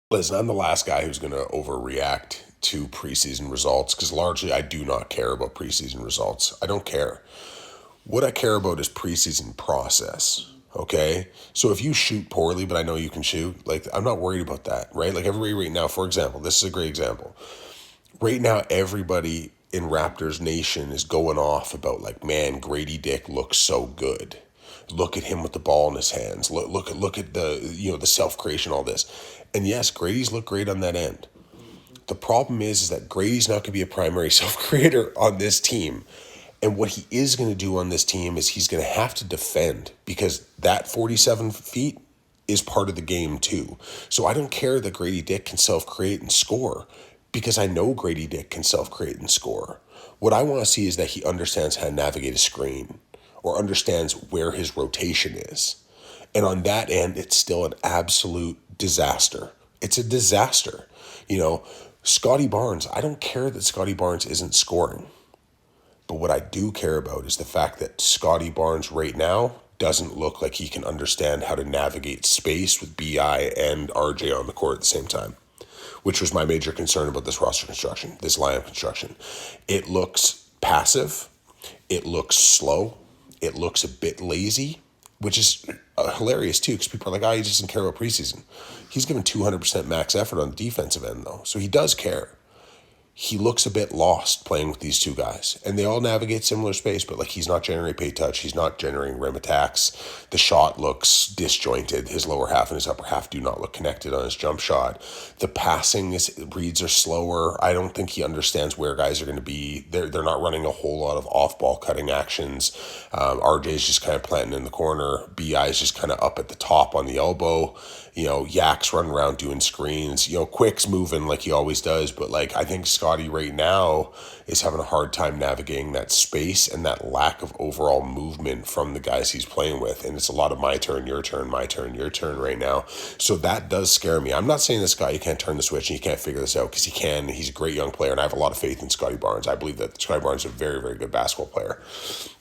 Listen, I'm the last guy who's going to overreact to preseason results because largely I do not care about preseason results. I don't care. What I care about is preseason process. Okay. So if you shoot poorly, but I know you can shoot, like, I'm not worried about that, right? Like, everybody right now, for example, this is a great example. Right now, everybody in Raptors Nation is going off about, like, man, Grady Dick looks so good. Look at him with the ball in his hands. Look at the, the self creation, all this. And yes, Grady's look great on that end. The problem is that Grady's not going to be a primary self creator on this team. And what he is going to do on this team is he's going to have to defend, because that 47 feet is part of the game too. So I don't care that Grady Dick can self create and score, because I know Grady Dick can self create and score. What I want to see is that he understands how to navigate a screen, or understands where his rotation is. And on that end, it's still an absolute disaster. It's a disaster. You know, Scotty Barnes, I don't care that Scotty Barnes isn't scoring. But what I do care about is the fact that Scotty Barnes right now doesn't look like he can understand how to navigate space with BI and RJ on the court at the same time, which was my major concern about this roster construction, this lineup construction. It looks passive. It looks slow. It looks a bit lazy, which is hilarious too, because people are like, oh, he doesn't care about preseason. He's given 200% max effort on the defensive end, though, so he does care. He looks a bit lost playing with these two guys, and they all navigate similar space, but like, he's not generating paint touch. He's not generating rim attacks. The shot looks disjointed. His lower half and his upper half do not look connected on his jump shot. The reads are slower. I don't think he understands where guys are going to be. They're not running a whole lot of off ball cutting actions. RJ's just kind of planting in the corner. BI's just kind of up at the top on the elbow. Yak's running around doing screens. Quick's moving like he always does, but like, I think Scotty right now is having a hard time navigating that space and that lack of overall movement from the guys he's playing with. And it's a lot of my turn, your turn, my turn, your turn right now. So that does scare me. I'm not saying this guy, you can't turn the switch and you can't figure this out, because he can. He's a great young player, and I have a lot of faith in Scotty Barnes. I believe that Scotty Barnes is a very, very good basketball player.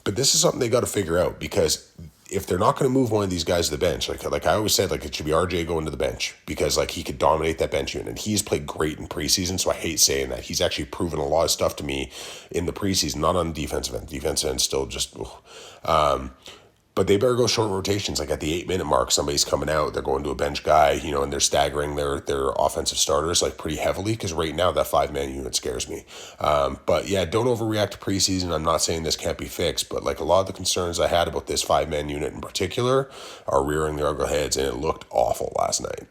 But this is something they got to figure out, because if they're not going to move one of these guys to the bench, like I always said, like, it should be RJ going to the bench, because like, he could dominate that bench unit. And he's played great in preseason, so I hate saying that. He's actually proven a lot of stuff to me in the preseason, not on the defensive end. Defensive end still just, but they better go short rotations. Like, at the 8-minute mark, somebody's coming out, they're going to a bench guy, and they're staggering their offensive starters like pretty heavily, because right now that 5-man unit scares me. But yeah, don't overreact to preseason. I'm not saying this can't be fixed, but like, a lot of the concerns I had about this 5-man unit in particular are rearing their ugly heads, and it looked awful last night.